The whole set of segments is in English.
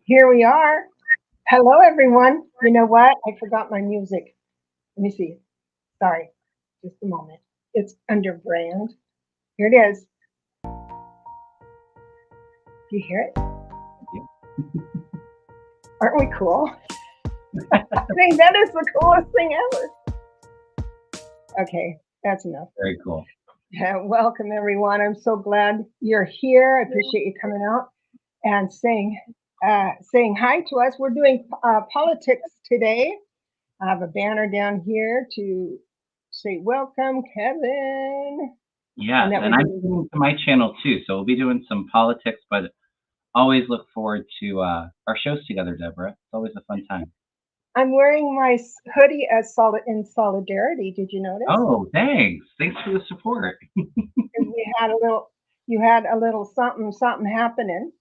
Here we are. Hello, everyone. You know what? I forgot my music. Let me see. Sorry. Just a moment. It's under brand. Here it is. Do you hear it? Yeah. Aren't we cool? I think that is the coolest thing ever. Okay, that's enough. Very cool. Welcome, everyone. I'm so glad you're here. I appreciate you coming out and saying hi to us. We're doing politics today. I have a banner down here to say welcome, Kevin. Yes, And that and we're I'm doing, doing to my channel too, so we'll be doing some politics, but always look forward to our shows together, Deborah. It's always a fun time. I'm wearing my hoodie as in solidarity. Did you notice? Oh, thanks. Thanks for the support. 'Cause we had a little, you had a little something, something happening,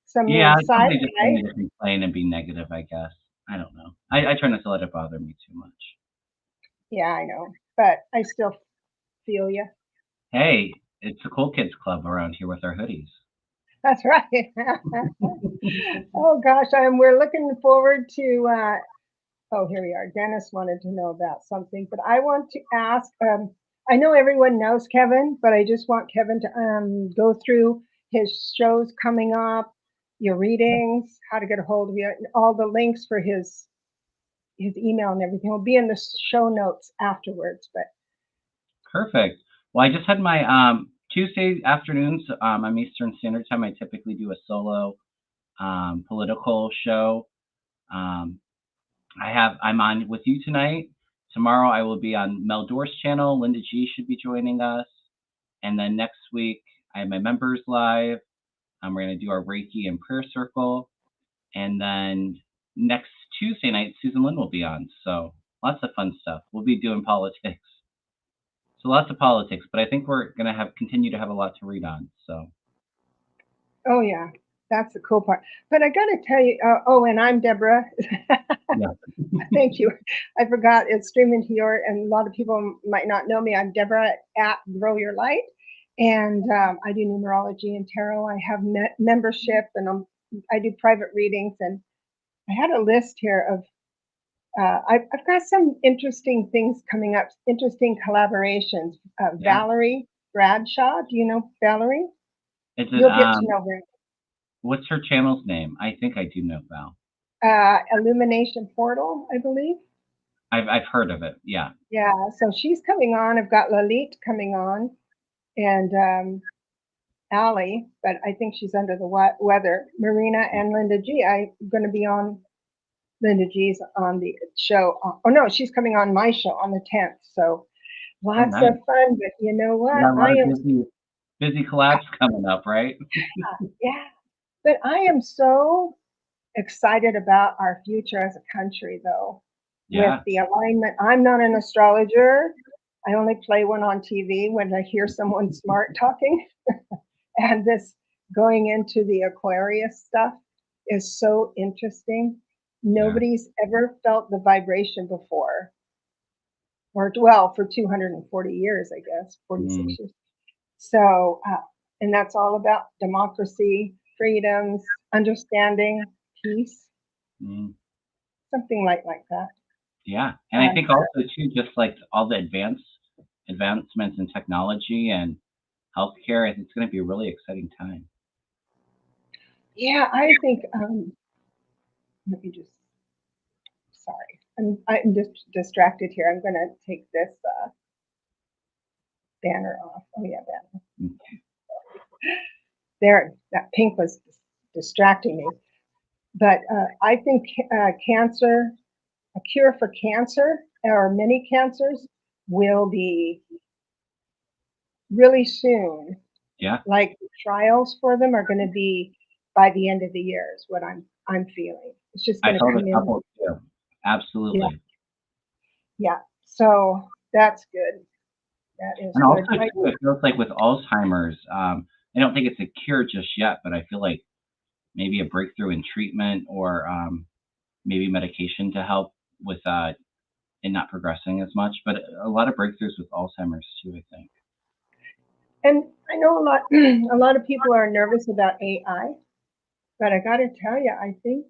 some Yeah, little somebody just side. wanted to complain and be negative, I guess. I don't know. I try not to let it bother me too much. Yeah, I know, but I still feel you. Hey, it's the Cool Kids Club around here with our hoodies. That's right. Oh gosh, we're looking forward to. Oh, here we are. Dennis wanted to know about something, but I want to ask. I know everyone knows Kevin, but I just want Kevin to go through his shows coming up, your readings, how to get a hold of you, and all the links for his email and everything will be in the show notes afterwards. But Perfect. Well, I just had my Tuesday afternoons. I'm Eastern Standard Time. I typically do a solo political show. Um, I'm on with you tonight. Tomorrow I will be on Mel Dor's channel. Linda G should be joining us. And then next week I have my members live. We're going to do our Reiki and prayer circle. And then next Tuesday night, Susan Lynn will be on. So lots of fun stuff. We'll be doing politics. So lots of politics, but I think we're going to continue to have a lot to read on. So oh yeah, that's the cool part. But I got to tell you. Oh, and I'm Deborah. yeah, Thank you. I forgot it's streaming to your, and a lot of people might not know me. I'm Deborah at Grow Your Light, and I do numerology and tarot. I have membership, and I do private readings. And I had a list here of, I've got some interesting things coming up, interesting collaborations. yeah. Valerie Bradshaw, do you know Valerie? Is it You'll get to know her. what's her channel's name? I think I do know Val. Illumination Portal, I believe. I've heard of it. Yeah. Yeah, so she's coming on. I've got Lalit coming on, and Allie, but I think she's under the weather. Marina and Linda G. I'm going to be on Linda G's on the show. Oh no, she's coming on my show on the 10th. So Oh, lots of nice. fun. But you know You what? got a lot of busy collabs coming up, right? Yeah, but I am so excited about our future as a country, though, with Yeah. the alignment. I'm not an astrologer. I only play one on TV when I hear someone smart talking. And this going into the Aquarius stuff is so interesting. Yeah. Nobody's ever felt the vibration before, or well, for 240 years, I guess, 46 Mm, years. So, and that's all about democracy, freedoms, understanding, peace, mm. something like that. Yeah. And I Uh, think also too, just like all the advancements in technology and healthcare, I think it's going to be a really exciting time. yeah, I think. Let me just. Sorry, I'm just distracted here. I'm going to take this banner off. Oh yeah, banner. Mm. There, that pink was distracting me. But I think cancer, a cure for cancer or many cancers, will be really soon. Yeah. Like trials for them are going to be by the end of the year. Is what I'm feeling. It's just I going to felt a come in. couple too. Yeah, Absolutely. yeah. So that's good. That is And also good. I, too, it feels like with Alzheimer's, I don't think it's a cure just yet, but I feel like maybe a breakthrough in treatment or maybe medication to help with it not progressing as much. But a lot of breakthroughs with Alzheimer's too, I think. and I know a lot. A lot of people are nervous about AI. But I got to tell you, I think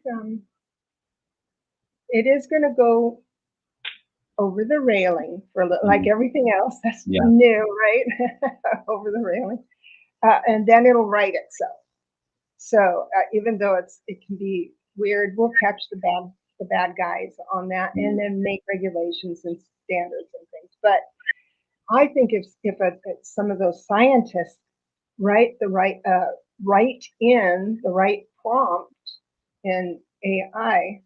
it is going to go over the railing for a little, like everything else that's Yeah. new, right? Over the railing, and then it'll right itself. So even though it can be weird, we'll catch the bad guys on that, and then make regulations and standards and things. But I think if some of those scientists write in the right prompt in AI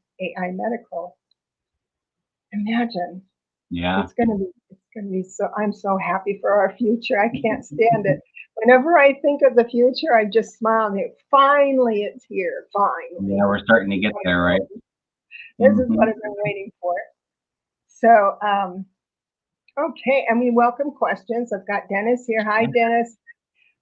medical, imagine Yeah. it's gonna be so. I'm so happy for our future. I can't stand it. Whenever I think of the future, I just smile and think, finally it's here. Finally. Yeah, we're starting to get there, right? This is what Mhm. I've been waiting for. So, okay, and we welcome questions. I've got Dennis here. Hi, Yeah, Dennis.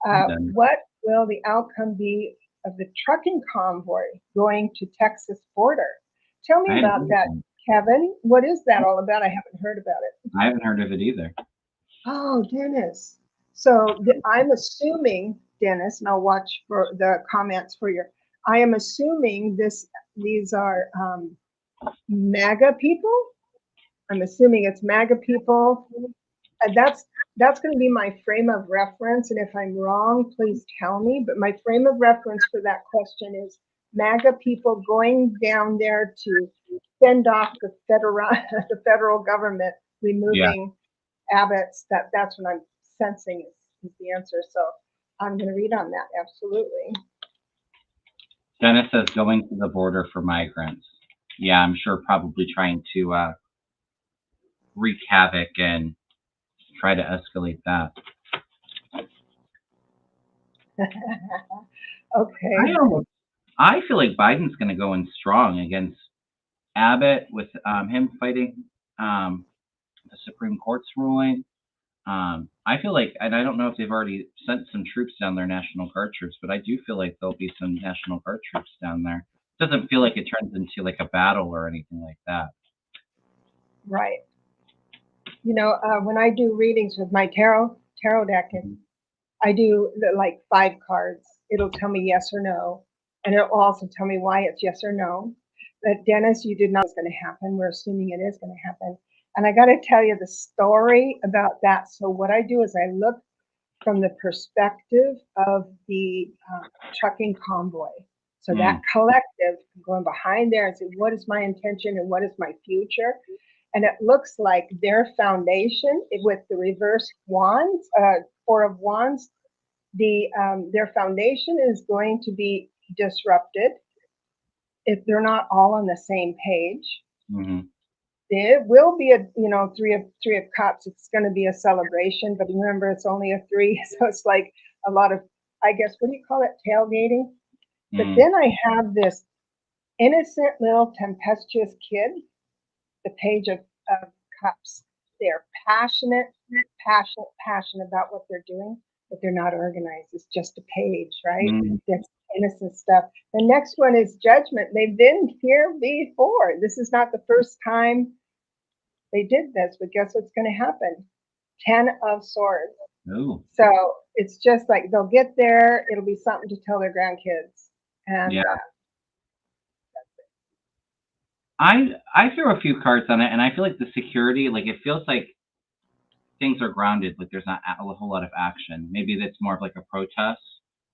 done. What will the outcome be of the trucking convoy going to Texas border? Tell me I about that, Kevin. What is that all about? I haven't heard about it. haven't heard of it either. Oh, Dennis. So I'm assuming, Dennis, and I'll watch for the comments for your. I am assuming these are MAGA people. I'm assuming it's MAGA people. And that's going to be my frame of reference. And if I'm wrong, please tell me. But my frame of reference for that question is MAGA people going down there to fend off the federal government Yeah. removing Abbott's. That's what I'm sensing is the answer. So I'm going to read on that. Absolutely. Dennis says going to the border for migrants. Yeah, I'm sure probably trying to wreak havoc and try to escalate that. Okay. I feel like Biden's going to go in strong against Abbott with him fighting the Supreme Court's ruling. I feel like, and I don't know if they've already sent some troops down there, National Guard troops, but I do feel like there'll be some National Guard troops down there. It doesn't feel like it turns into like a battle or anything like that. Right. You know, when I do readings with my tarot deck, and I do like 5 cards, it'll tell me yes or no, and it'll also tell me why it's yes or no. But Dennis, you did not know it's going to happen. We're assuming it is going to happen. And I got to tell you the story about that. So what I do is I look from the perspective of the trucking convoy. So that collective going behind there and say, what is my intention and what is my future? And it looks like their foundation with the reverse wands, 4 of Wands, their foundation is going to be disrupted if they're not all on the same page. Mm-hmm. It will be a three of cups. It's going to be a celebration, but remember it's only a 3, so it's like a lot of, I guess, what do you call it, tailgating? But then I have this innocent little tempestuous kid, the Page of Cups. They're passionate about what they're doing, but they're not organized. It's just a page, right? That's innocent stuff. The next one is Judgment. They've been here before. This is not the first time they did this, but guess what's going to happen? 10 of Swords. Ooh. So it's just like they'll get there. It'll be something to tell their grandkids. And Yeah. I threw a few cards on it, and I feel like the security, like it feels like things are grounded, like there's not a whole lot of action. Maybe that's more of like a protest,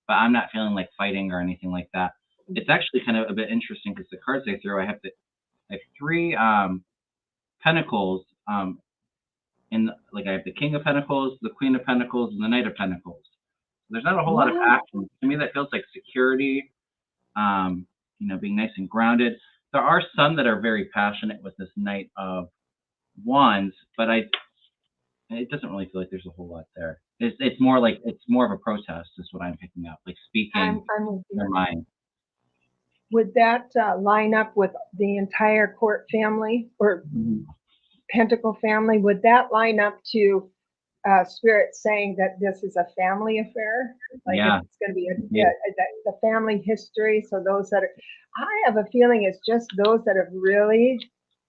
but I'm not feeling like fighting or anything like that. It's actually kind of a bit interesting because the cards I threw, I have 3 Pentacles, and like I have the King of Pentacles, the Queen of Pentacles, and the Knight of Pentacles. There's not a whole lot of action. To me, that feels like security, being nice and grounded. There are some that are very passionate with this Knight of Wands, but it doesn't really feel like there's a whole lot there. It's more of a protest is what I'm picking up, like speaking their mind. Would that line up with the entire court family or Pentacle family? Would that line up to Spirit saying that this is a family affair? Like it's going to be the family history. So those that are, I have a feeling it's just those that have really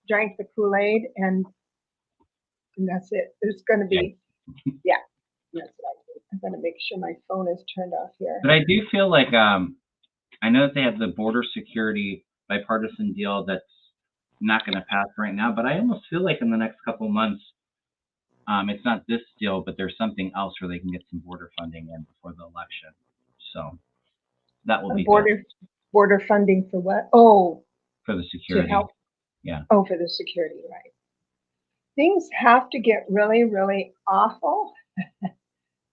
drank the Kool-Aid and that's it. There's going to be, that's what I think. I'm going to make sure my phone is turned off here. But I do feel like I know that they have the border security bipartisan deal that's not going to pass right now, but I almost feel like in the next couple months, it's not this deal, but there's something else where they can get some border funding in before the election. So that will be good Border funding for what? Oh, for the to security. help. Yeah. Oh, for the security, right. Things have to get really, really awful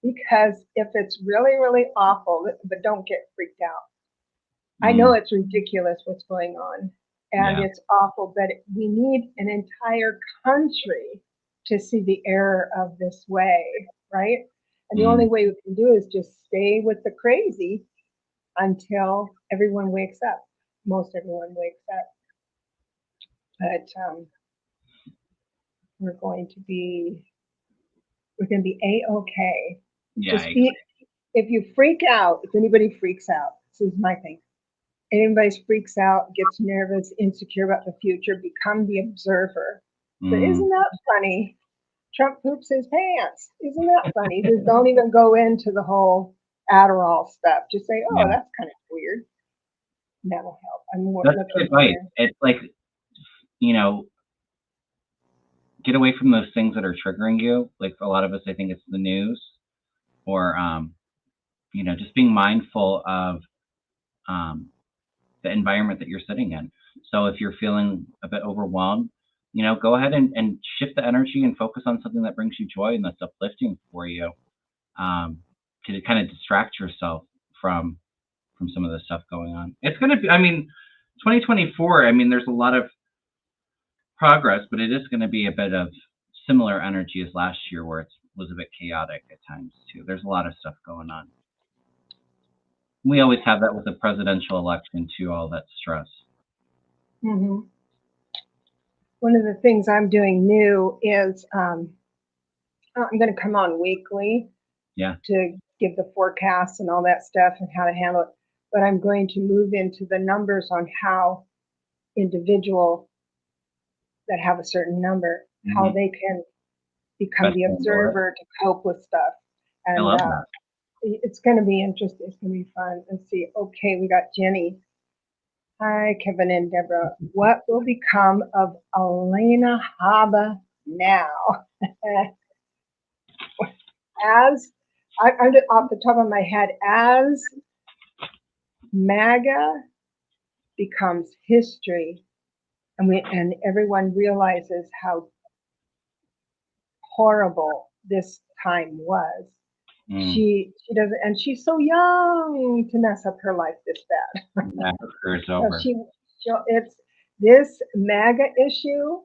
because if it's really, really awful, but don't get freaked out. I know it's ridiculous what's going on and Yeah. it's awful, but we need an entire country to see the error of this way, right? And the only way we can do is just stay with the crazy until everyone wakes up. Most everyone wakes up. But we're going to be A-okay. Yeah. Just be, if you freak out, if anybody freaks out, this is my thing. Anybody freaks out, gets nervous, insecure about the future, become the observer. So isn't that funny? Trump poops his pants. Isn't that funny? Just don't even go into the whole Adderall stuff. Just say, oh, Yeah. that's kind of weird. That'll help. I'm more That's looking good advice. It's like, you know, get away from those things that are triggering you. Like a lot of us, I think it's the news or, you know, just being mindful of the environment that you're sitting in. So if you're feeling a bit overwhelmed, you know, go ahead and shift the energy and focus on something that brings you joy and that's uplifting for you, to kind of distract yourself from some of the stuff going on. It's going to be, I mean, 2024, I mean, there's a lot of progress, but it is going to be a bit of similar energy as last year where it was a bit chaotic at times too. There's a lot of stuff going on. We always have that with a presidential election too, all that stress. Mm-hmm. One of the things I'm doing new is I'm going to come on weekly to give the forecasts and all that stuff and how to handle it. But I'm going to move into the numbers on how individual that have a certain number, how they can become the observer to cope with stuff. And I love that. It's going to be interesting. It's going to be fun. Let's see. Okay, we got Jenny. Hi, Kevin and Debra. What will become of Elena Haba now? As I'm off the top of my head, as MAGA becomes history, and everyone realizes how horrible this time was. She doesn't, and she's so young to mess up her life this bad. Yeah, her career's over. It's this MAGA issue.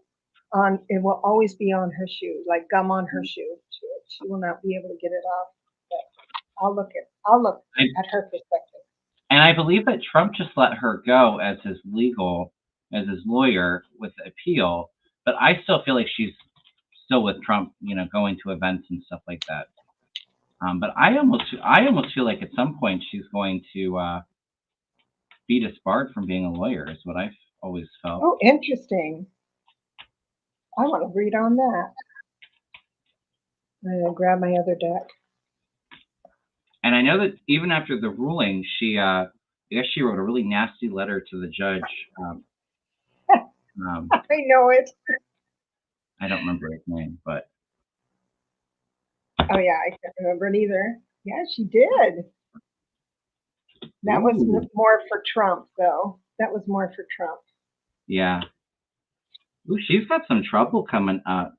It will always be on her shoe, like gum on her shoe. She will not be able to get it off. But I'll look at her perspective. And I believe that Trump just let her go as his lawyer with the appeal. But I still feel like she's still with Trump, you know, going to events and stuff like that. But I almost feel like at some point she's going to be disbarred from being a lawyer. Is what I've always felt. Oh, interesting. I want to read on that. I'm gonna grab my other deck. And I know that even after the ruling, I guess she wrote a really nasty letter to the judge. I know it. I don't remember his name, but. Oh yeah, I can't remember it either. Yeah, she did. That was more for Trump, though. That was more for Trump. Yeah. Ooh, she's got some trouble coming up.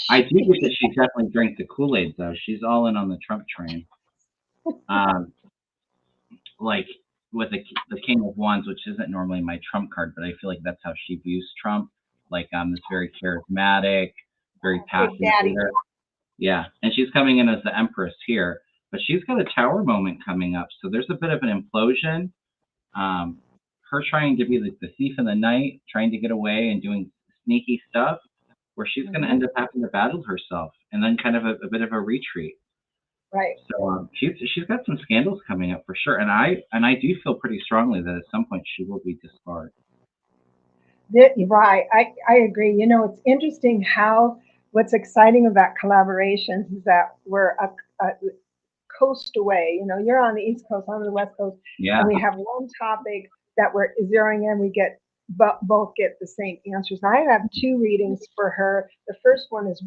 I do think that she definitely drank the Kool-Aid, though. She's all in on the Trump train. Like with the King of Wands, which isn't normally my Trump card, but I feel like that's how she views Trump. Like this very charismatic, very passionate leader. Yeah, and she's coming in as the Empress here, but she's got a Tower moment coming up, so there's a bit of an implosion. Her trying to be like the thief in the night, trying to get away and doing sneaky stuff, where she's going to end up having to battle herself, and then kind of a bit of a retreat. Right. So she's got some scandals coming up for sure, and I do feel pretty strongly that at some point she will be disbarred. Right, I agree. You know, it's interesting how what's exciting about collaborations is that we're coast away. You know, you're on the East Coast, I'm on the West Coast, Yeah. and we have one topic that we're zeroing in. We get both get the same answers. I have 2 readings for her. The first one is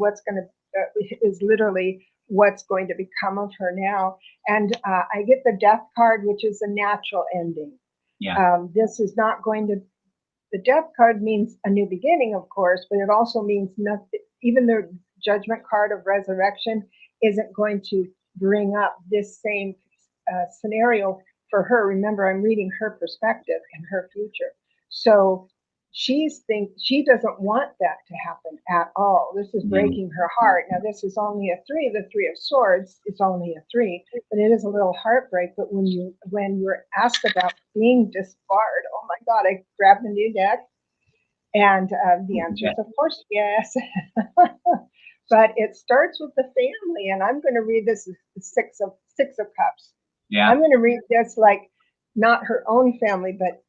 is literally what's going to become of her now, and I get the Death card, which is a natural ending. Yeah. This is not going to. The Death card means a new beginning, of course, but it also means nothing. Even the Judgment card of resurrection isn't going to bring up this same scenario for her. Remember, I'm reading her perspective and her future. So she doesn't want that to happen at all. This is breaking her heart. Now, this is only a 3, the 3 of Swords. It's only a 3, but it is a little heartbreak. But when you're asked about being disbarred, oh my God, I grabbed the new deck, and the answer is, of course, yes. But it starts with the family, and I'm going to read this as the Six of Cups. Yeah. I'm going to read this like not her own family, but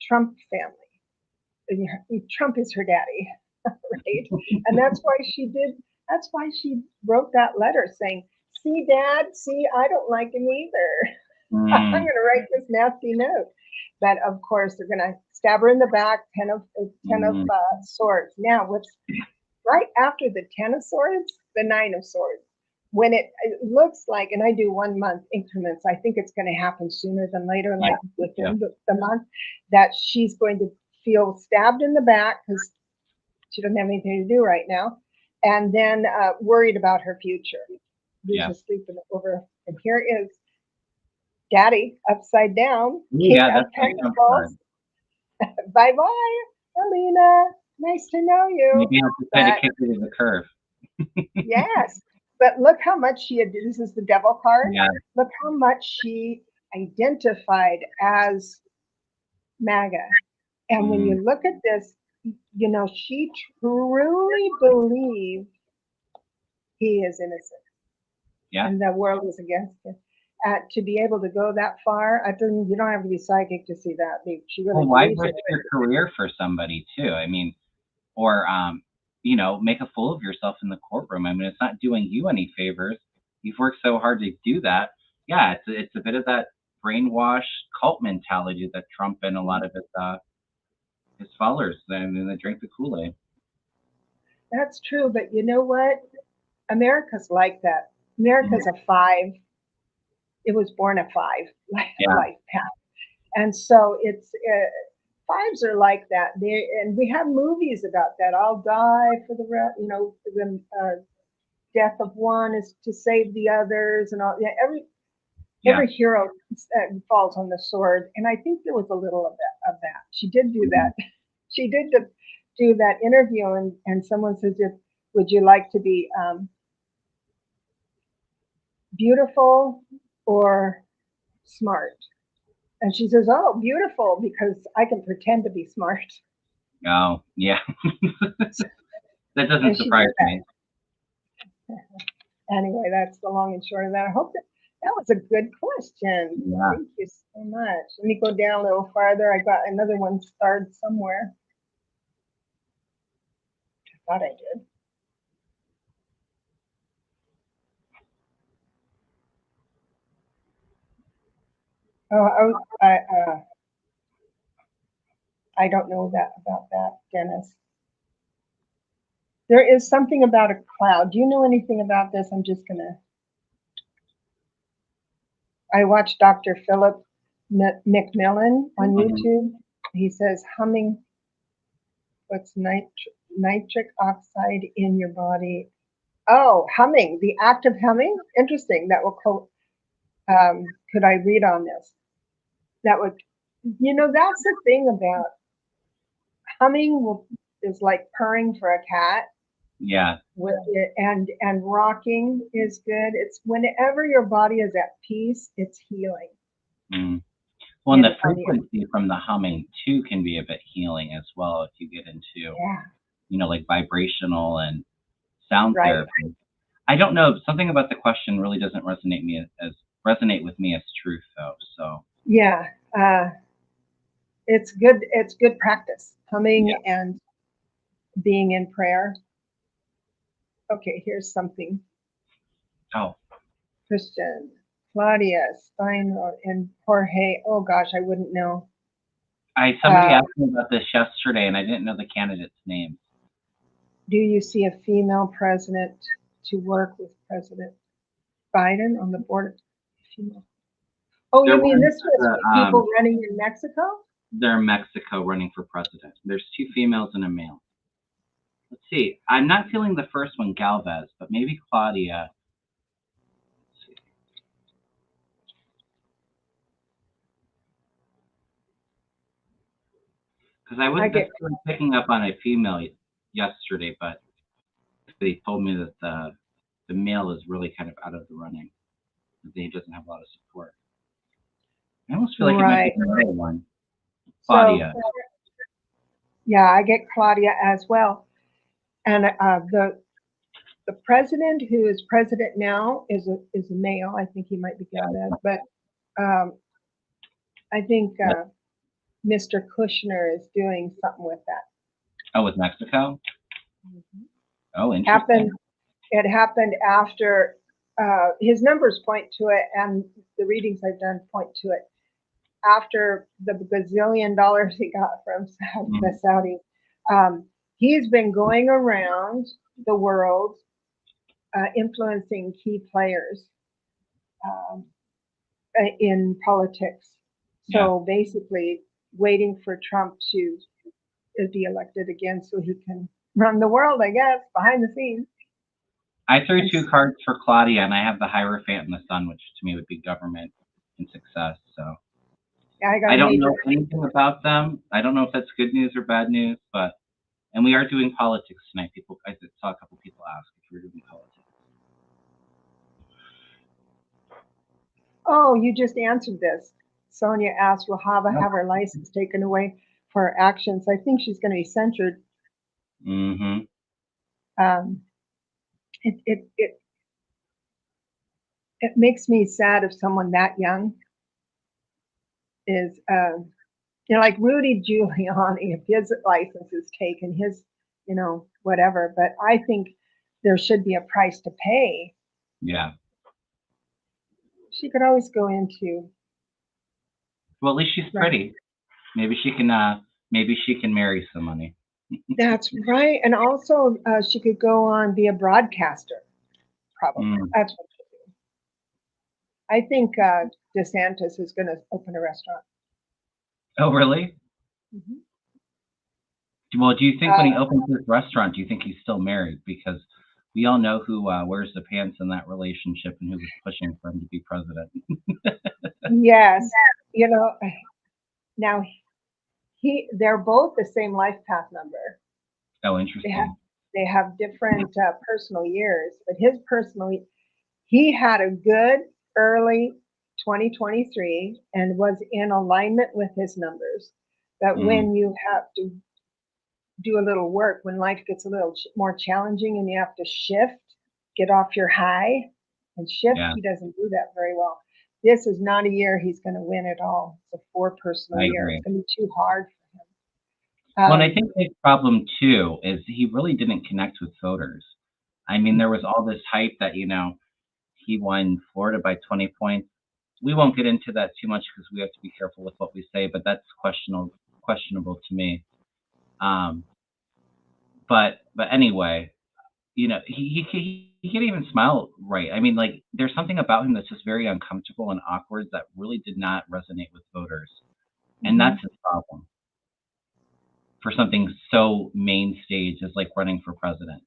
Trump family. Trump is her daddy, right? And that's why she wrote that letter saying, "See, Dad, see, I don't like him either. I'm going to write this nasty note." But of course, they're going to stab her in the back. 10 of Swords. Now, what's right after the 10 of Swords? The 9 of Swords. When it looks like, and I do 1 month increments, I think it's going to happen sooner than later, like within the month, that she's going to feel stabbed in the back because she doesn't have anything to do right now, and then worried about her future. Just sleeping over. And here is Daddy upside down. Yeah, that's Pentacles. Bye-bye, Alina. Nice to know you. Maybe I'll decide to kick it to the curve. Yes. But look how much this is the Devil card. Yeah. Look how much she identified as MAGA. And when you look at this, you know, she truly believed he is innocent. Yeah. And the world is against him. To be able to go that far, you don't have to be psychic to see that. She really why believes risk your career for somebody too? I mean, or you know, make a fool of yourself in the courtroom. I mean, it's not doing you any favors. You've worked so hard to do that. Yeah, it's a bit of that brainwash cult mentality that Trump and a lot of his followers, I mean, they drink the Kool-Aid. That's true, but you know what? America's like that. America's a 5. It was born a 5 life path, and so it's 5s are like that. And we have movies about that. I'll die for the rest. You know, the death of one is to save the others, and all. Yeah, every hero falls on the sword, and I think there was a little of that. She did do that. She did do that interview, and someone says, "Would you like to be beautiful or smart?" And she says, "Oh, beautiful, because I can pretend to be smart." Oh, yeah. That doesn't surprise me. Anyway, that's the long and short of that. I hope that was a good question. Yeah. Thank you so much. Let me go down a little farther. I got another one starred somewhere. I thought I did. Oh, I don't know about that, Dennis. There is something about a cloud. Do you know anything about this? I watched Dr. Philip McMillan on YouTube. He says humming, what's nitric oxide in your body? Oh, humming, the act of humming? Interesting. That will quote, could I read on this? That would, you know, that's the thing about humming is like purring for a cat. Yeah. With it, and rocking is good. It's whenever your body is at peace, it's healing. Well, and the frequency from the humming too can be a bit healing as well if you get into, you know, like vibrational and sound therapy. I don't know, something about the question really doesn't resonate with me as truth though. So yeah, it's good. It's good practice, humming and being in prayer. Okay, here's something. Oh. Christian, Claudia Steinroth and Jorge. Oh gosh, I wouldn't know. Somebody Uh, asked me about this yesterday, and I didn't know the candidate's name. do you see a female president to work with President Biden on the board? Female. Oh, They're you mean running this was for people running in Mexico? they're in Mexico running for president. There's 2 females and a male. Let's see. I'm not feeling the first one, Galvez, but maybe Claudia. Let's see. Because I was necessarily picking up on a female yesterday, but they told me that the male is really kind of out of the running. He doesn't have a lot of support. I almost feel like it might be another one. Claudia. So, yeah, I get Claudia as well. And the president who is president now is a male. I think he might be Galvez, but I think Mr. Kushner is doing something with that. Oh, with Mexico? Mm-hmm. Oh, interesting. It happened after his numbers point to it, and the readings I've done point to it. After the gazillion dollars he got from the Saudis, he's been going around the world influencing key players um, in politics. So basically, waiting for Trump to be elected again so he can run the world, I guess, behind the scenes. I threw 2 cards for Claudia, and I have the Hierophant and the Sun, which to me would be government and success. So I don't know anything about them. I don't know if that's good news or bad news, and we are doing politics tonight. I saw a couple people ask if we were doing politics. Oh, you just answered this. Sonia asked, will Hava have her license taken away for her actions? I think she's going to be censured. Mm-hmm. It makes me sad if someone that young is, like Rudy Giuliani, if his license is taken, his, whatever. But I think there should be a price to pay. Yeah. She could always go into. Well, at least she's pretty. Maybe she can marry somebody. That's right. And also she could go on, be a broadcaster. Probably. That's what she'll do. I think DeSantis is going to open a restaurant. Oh, really? Mm-hmm. Well, do you think when he opens his restaurant, do you think he's still married? Because we all know who wears the pants in that relationship and who was pushing for him to be president. Yes. Now they're both the same life path number. Oh, interesting. They have different personal years, but he had a good early 2023 and was in alignment with his numbers. But when you have to do a little work, when life gets a little more challenging and you have to shift, get off your high and shift, he doesn't do that very well. This is not a year he's going to win at all. It's a 4 personal year. It's going to be too hard for him. Well, and I think the problem too is he really didn't connect with voters. I mean, there was all this hype that he won Florida by 20 points. We won't get into that too much because we have to be careful with what we say, but that's questionable to me. But anyway, he can't even smile right. I mean, like, there's something about him that's just very uncomfortable and awkward that really did not resonate with voters, and that's his problem for something so main stage as like running for president.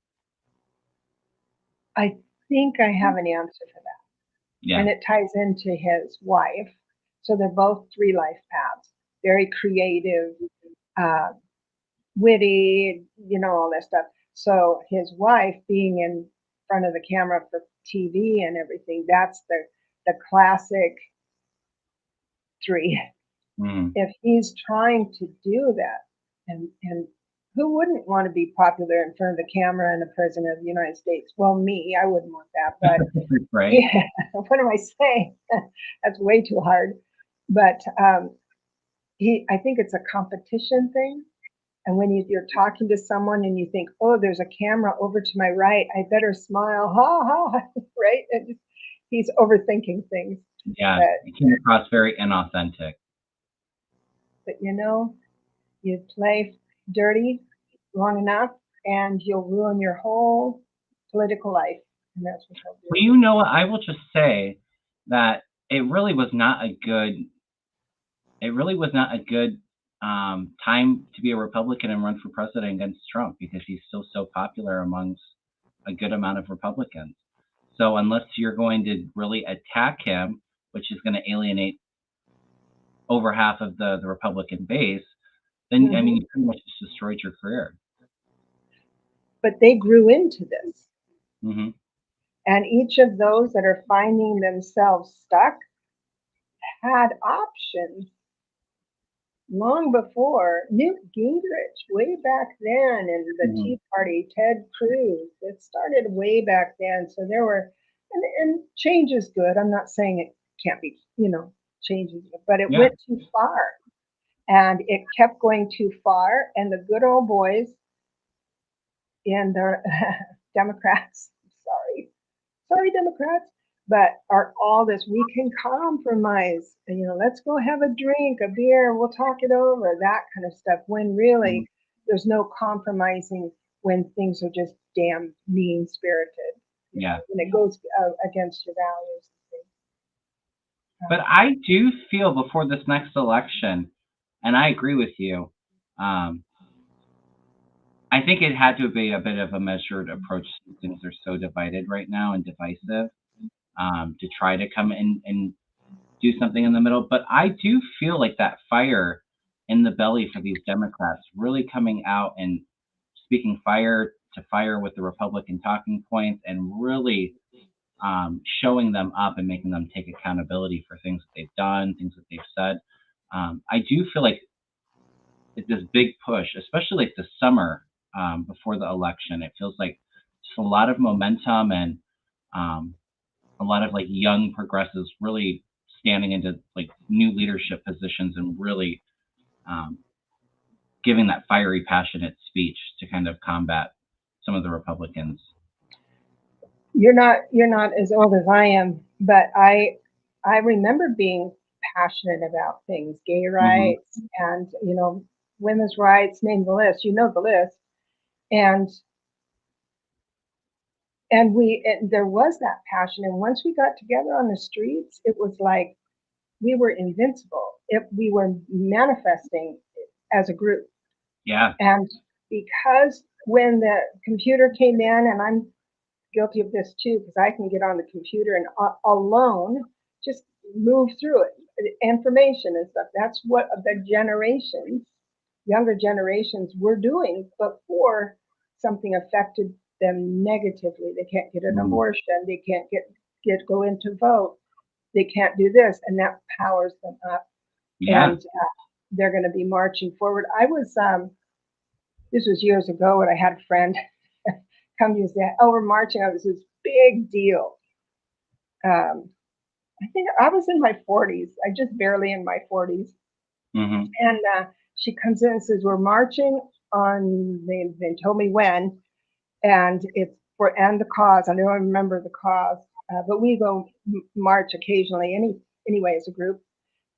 I think I have an answer for that. Yeah. And it ties into his wife. So they're both 3 life paths, very creative, witty, all that stuff. So his wife being in front of the camera for TV and everything, that's the classic 3. If he's trying to do that, and who wouldn't want to be popular in front of the camera and the president of the United States? Well, me, I wouldn't want that, but right. Yeah, what am I saying? That's way too hard. But I think it's a competition thing. And when you're talking to someone and you think, oh, there's a camera over to my right, I better smile, ha ha, right? he's overthinking things. Yeah, But it came across very inauthentic. you know, you play dirty long enough, and you'll ruin your whole political life, and that's what they'll Well, do. you know what? I will just say that it really was not a good it really was not a good time to be a Republican and run for president against Trump because he's still so popular amongst a good amount of Republicans. So unless you're going to really attack him, which is going to alienate over half of the Republican base, then I mean Hmm. you pretty much just destroyed your career. But they grew into this. Hmm. And each of those that are finding themselves stuck had options long before. Newt Gingrich, way back then, and the Hmm. Tea Party, Ted Cruz, it started way back then. So there were, and change is good. I'm not saying it can't be, change is good, but it Yeah. went too far. And it kept going too far. And the good old boys in the Democrats, sorry, Democrats, but are all this, we can compromise, and, let's go have a drink, a beer, we'll talk it over, that kind of stuff, when Mhm. really there's no compromising when things are just damn mean spirited, Yeah. when it goes against your values. But I do feel before this next election, and I agree with you, um, I think it had to be a bit of a measured approach since things are so divided right now and divisive, to try to come in and do something in the middle. But I do feel like that fire in the belly for these Democrats really coming out and speaking fire to fire with the Republican talking points and really showing them up and making them take accountability for things that they've done, things that they've said. I do feel like it's this big push, especially like the summer before the election. It feels like just a lot of momentum and um, a lot of like young progressives really standing into like new leadership positions and really um, giving that fiery, passionate speech to kind of combat some of the Republicans. You're not as old as I am, but I remember being passionate about things, gay Hmm. rights, and women's rights, name the list, the list. And there was that passion, and once we got together on the streets, it was like we were invincible. We were manifesting as a group. Yeah. And because when the computer came in, and I'm guilty of this too, because I can get on the computer and alone just move through it, information and stuff. That's what the younger generations were doing before something affected them negatively. They can't get an Mhm. abortion. They can't go in to vote. They can't do this, and that powers them up. Yeah. And they're going to be marching forward. I was this was years ago, and I had a friend come use that. Oh, we're marching. It was this big deal. Um, I think I was in my 40s. I just barely in my 40s. Hmm. And she comes in and says, we're marching on, they told me when, and it's for and the cause. I don't remember the cause, but we go march occasionally anyway as a group.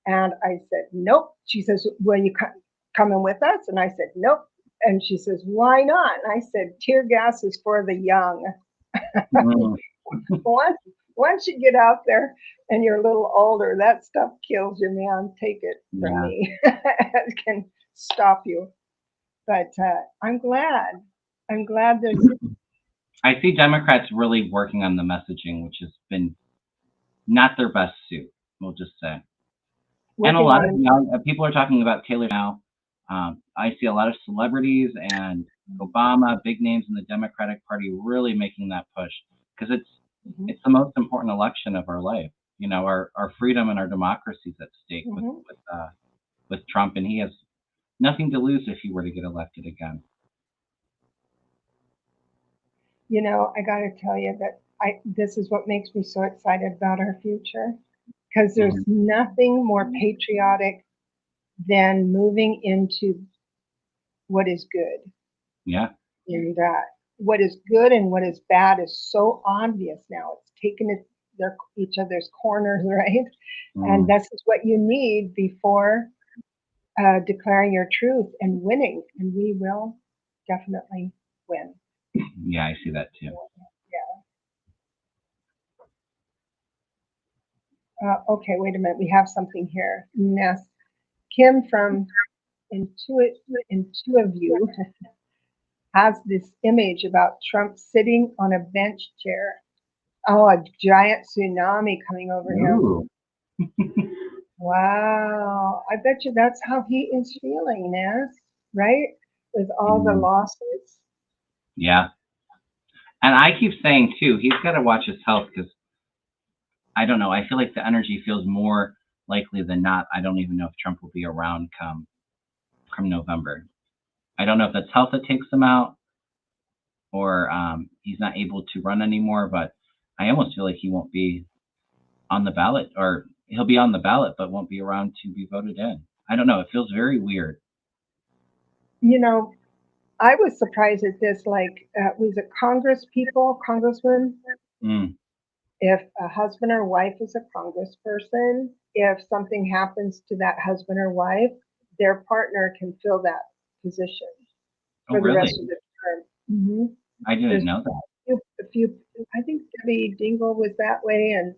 And I said, nope. She says, will you come in with us? And I said, nope. And she says, why not? And I said, tear gas is for the young. Hmm. once once you get out there and you're a little older, that stuff kills you, man. Take it from Yeah. me. It can stop you. But I'm glad. I'm glad there's I see Democrats really working on the messaging, which has been not their best suit, we'll just say. And a working lot on of them. young people are talking about Taylor now. I see a lot of celebrities and Obama, big names in the Democratic Party, really making that push because Mhm, it's the most important election of our life. You know, our freedom and our democracy is at stake mhm. with Trump, and he has nothing to lose if he were to get elected again. I got to tell you that this is what makes me so excited about our future, because there's Hmm. nothing more patriotic than moving into what is good. Yeah. And what is good and what is bad is so obvious now. It's taken it. each other's corners, right? And Mm. this is what you need before declaring your truth and winning. And we will definitely win. Yeah, I see that too. Okay, wait a minute. We have something here. Yes. Kim from Intuitive has this image about Trump sitting on a bench chair. Oh, a giant tsunami coming over him. Ooh. Wow. I bet you that's how he is feeling, Ness, right? With all the Mm. lawsuits. Yeah. And I keep saying too, he's got to watch his health because I don't know. I feel like the energy feels more likely than not. I don't even know if Trump will be around come November. I don't know if that's health that takes him out or he's not able to run anymore. But I almost feel like he won't be on the ballot, or he'll be on the ballot but won't be around to be voted in. I don't know. It feels very weird. You know, I was surprised at this. Like, was it congressman? Mm. If a husband or wife is a congressperson, if something happens to that husband or wife, their partner can fill that position Oh, for the rest really? of the term. Hmm. I didn't There's know that. a few, I think Debbie Dingle was that way, and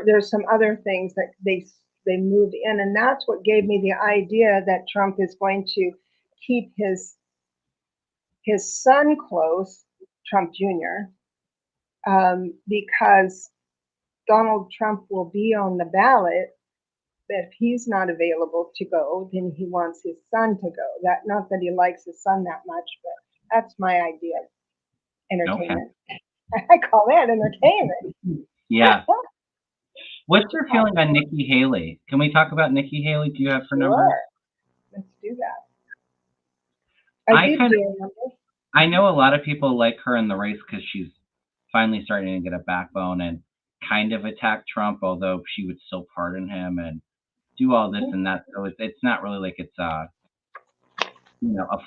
there's some other things that they moved in, and that's what gave me the idea that Trump is going to keep his son close, Trump Jr., because Donald Trump will be on the ballot. But if he's not available to go, then he wants his son to go. That not that he likes his son that much, but that's my idea of Okay. entertainment. I call that entertainment. Yeah. What's your feeling on Nikki Haley? Can we talk about Nikki Haley? Do you have her number? Sure, let's do that. I I did kind of, do a number. I know a lot of people like her in the race because she's finally starting to get a backbone and kind of attack Trump, although she would still pardon him and do all this and that. So it's not really like it's a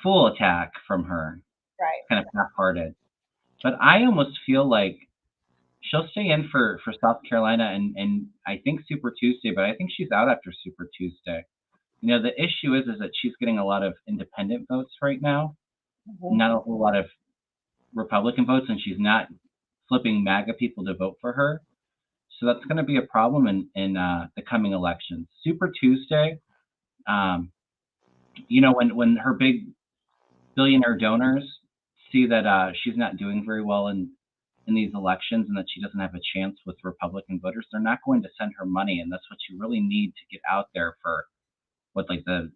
full attack from her. Right. It's kind of half-hearted. But I almost feel like she'll stay in for South Carolina and I think Super Tuesday, but I think she's out after Super Tuesday. The issue is that she's getting a lot of independent votes right now, Mhm. not a whole lot of Republican votes, and she's not flipping MAGA people to vote for her. So that's going to be a problem in the coming elections. Super Tuesday, um, when her big billionaire donors see that she's not doing very well in these elections and that she doesn't have a chance with Republican voters, they're not going to send her money, and that's what you really need to get out there for like the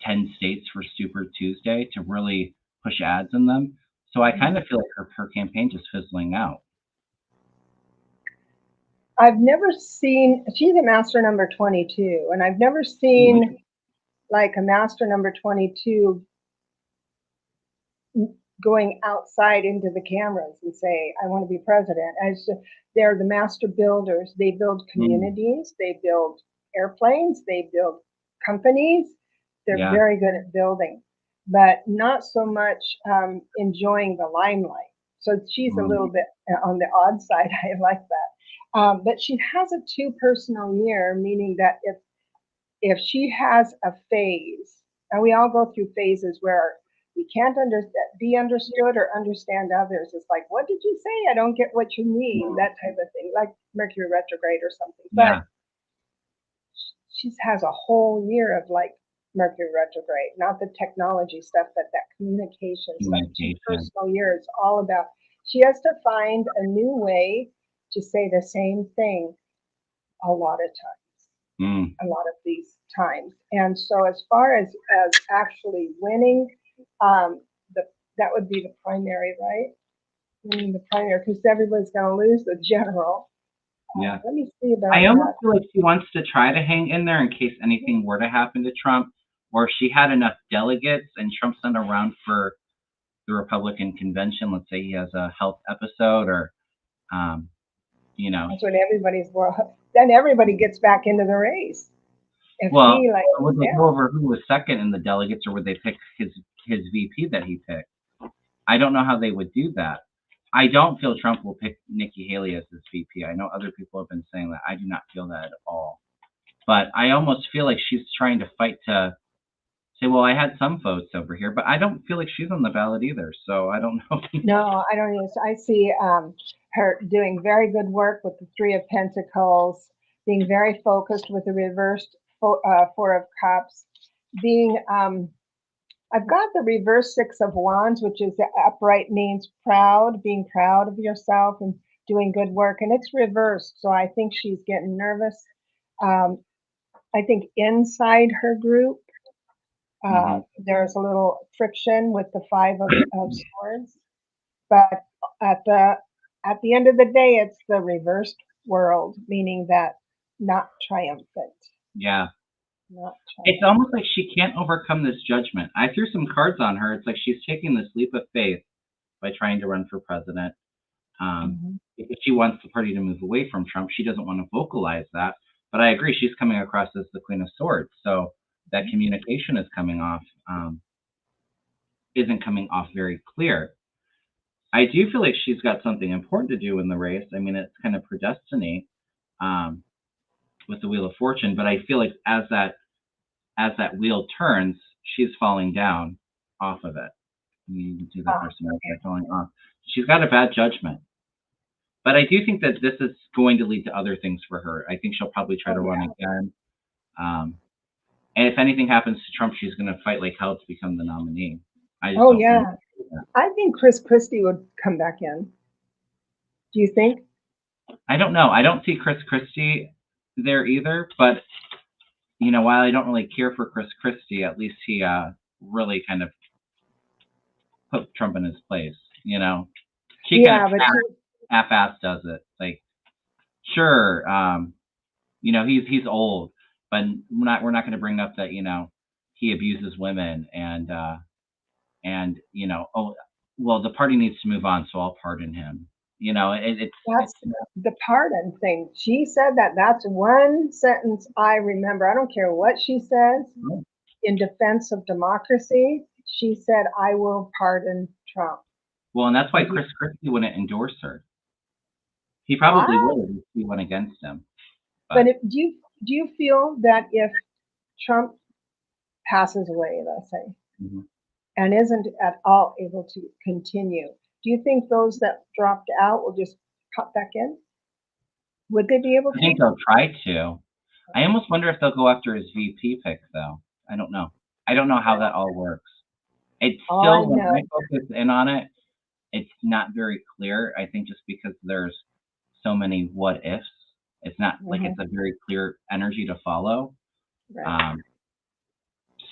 10 states for Super Tuesday to really push ads in them. So I kind of feel like her campaign just fizzling out. I've never seen. She's a master number 22, and I've never seen like a master number 22 going outside into the cameras and say, I want to be president. They're the master builders. They build Mm. communities, they build airplanes, they build companies. They're Yeah. very good at building, but not so much enjoying the limelight. So she's a little bit on the odd side. I like that. But she has a 2 personal year, meaning that if she has a phase, and we all go through phases where we can't be understood or understand others. It's like, what did you say? I don't get what you mean. That type of thing, like Mercury retrograde or something. Yeah. But she has a whole year of like Mercury retrograde, not the technology stuff, but that communication stuff. 2 Communication. personal years, all about. She has to find a new way to say the same thing a lot of times. Mm. A lot of these times. And so as far as actually winning, the that would be the primary, right? Winning the primary, because everybody's going to lose the general. Yeah. Let me see about I almost that. feel like she wants to try to hang in there in case anything were to happen to Trump, or if she had enough delegates and Trump's not around for the Republican convention. Let's say he has a health episode, or That's when everybody's then everybody gets back into the race. If well, he like, would they yeah. go over who was second in the delegates, or would they pick his VP that he picked? I don't know how they would do that. I don't feel Trump will pick Nikki Haley as his VP. I know other people have been saying that. I do not feel that at all. But I almost feel like she's trying to fight to say, well, I had some votes over here, but I don't feel like she's on the ballot either. So I don't know. No, I don't even. I see her doing very good work with the Three of Pentacles, being very focused with the reversed Four of Cups, being I've got the reverse Six of Wands, which is the upright means proud, being proud of yourself and doing good work, and it's reversed. So I think she's getting nervous. I think inside her group, there's a little friction with the Five of Swords, but at the end of the day, it's the reversed world, meaning that not triumphant. Yeah. Not It's triumphant. almost like she can't overcome this judgment. I threw some cards on her. It's like she's taking this leap of faith by trying to run for president. Because she wants the party to move away from Trump. She doesn't want to vocalize that. But I agree, she's coming across as the Queen of Swords. So that communication is coming off, isn't coming off very clear. I do feel like she's got something important to do in the race. I mean, it's kind of her destiny with the Wheel of Fortune. But I feel like as that wheel turns, she's falling down off of it. You can see the person right there falling off. She's got a bad judgment. But I do think that this is going to lead to other things for her. I think she'll probably try to run again. And if anything happens to Trump, she's going to fight like hell to become the nominee. I just don't think that. I think Chris Christie would come back in. Do you think? I don't know. I don't see Chris Christie there either. But, you know, while I don't really care for Chris Christie, at least he really kind of put Trump in his place, you know? She kind of half-ass does it. Like, sure, you know, he's old, but we're not going to bring up that, you know, he abuses women and you know, oh well, the party needs to move on, so I'll pardon him. You know, that's the pardon thing. She said that. That's one sentence I remember. I don't care what she says in defense of democracy. She said, "I will pardon Trump." Well, and that's why Chris Christie wouldn't endorse her. He probably would if he went against him. But do you feel that if Trump passes away, let's say, and isn't at all able to continue, do you think those that dropped out will just pop back in? Would they be able to? I think they'll try to. I almost wonder if they'll go after his VP pick, though. I don't know. I don't know how that all works. It's still, when I focus in on it, it's not very clear. I think just because there's so many what ifs, it's not like it's a very clear energy to follow. Right.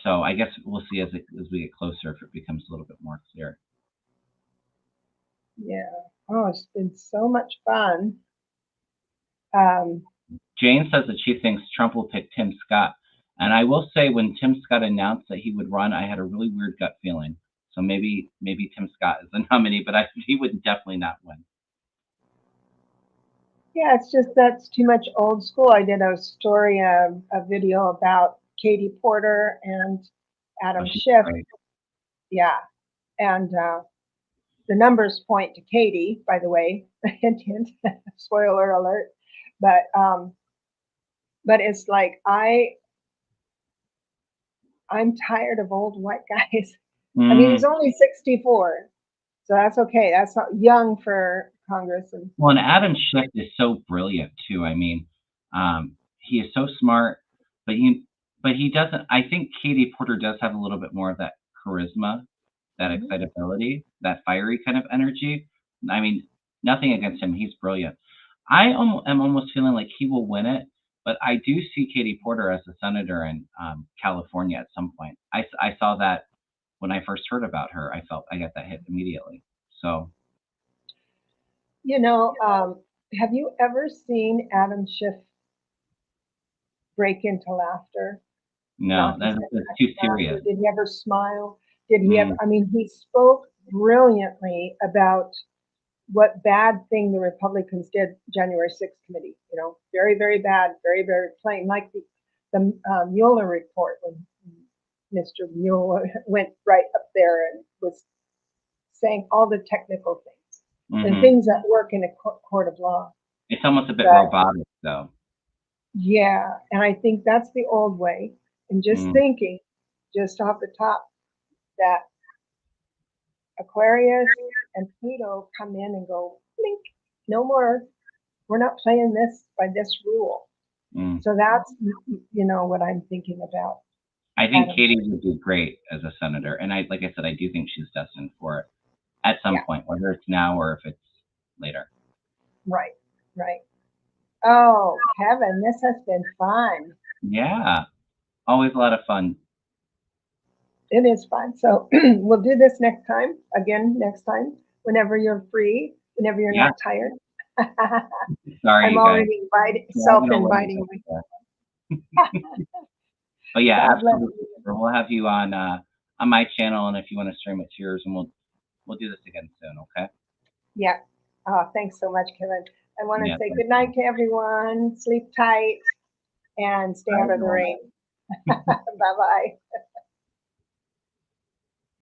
So I guess we'll see as we get closer if it becomes a little bit more clear. Yeah. Oh, it's been so much fun. Jane says that she thinks Trump will pick Tim Scott. And I will say, when Tim Scott announced that he would run, I had a really weird gut feeling. So maybe Tim Scott is the nominee, but he would definitely not win. Yeah, it's just that's too much old school. I did a story, a video about Katie Porter and Adam Schiff. Great. Yeah, and the numbers point to Katie, by the way. Hint, hint. Spoiler alert. But it's like I'm tired of old white guys. I mean, he's only 64, so that's okay. That's not young for Congress. Well, and Adam Schiff is so brilliant too. I mean, he is so smart, but he doesn't. I think Katie Porter does have a little bit more of that charisma, that excitability, that fiery kind of energy. I mean, nothing against him. He's brilliant. I am almost feeling like he will win it, but I do see Katie Porter as a senator in California at some point. I saw that when I first heard about her. I got that hit immediately. So, you know, have you ever seen Adam Schiff break into laughter? No, that's too serious. Did he ever smile? Did he ever? I mean, he spoke brilliantly about what bad thing the Republicans did January 6th committee. You know, very, very bad, very, very plain, like the Mueller report when Mr. Mueller went right up there and was saying all the technical things. and Hmm. things that work in a court of law. It's almost a bit But robotic, though. yeah, and I think that's the old way. And just Mm. thinking, just off the top, that Aquarius and Pluto come in and go, blink, no more. We're not playing this by this rule. Mm. So that's, what I'm thinking about. I I think don't Katie know. would do great as a senator, and like I said, I do think she's destined for it at some Yeah, point, whether it's now or if it's later. right, right. Oh, Kevin, this has been fun. Yeah, always a lot of fun. It is fun. So we'll do this next time, again next time, whenever you're free, whenever you're Yeah, not tired. sorry, I'm you guys. already Dragging away. self-inviting But, but yeah, God bless absolutely. you. We'll have you on my channel, and if you want to stream it to yours, and we'll do this again soon. Okay? Yeah. Oh, thanks so much, Kevin. I want to Yeah. say good night to everyone. Sleep tight and stay Bye, out of the everyone. rain. Bye bye.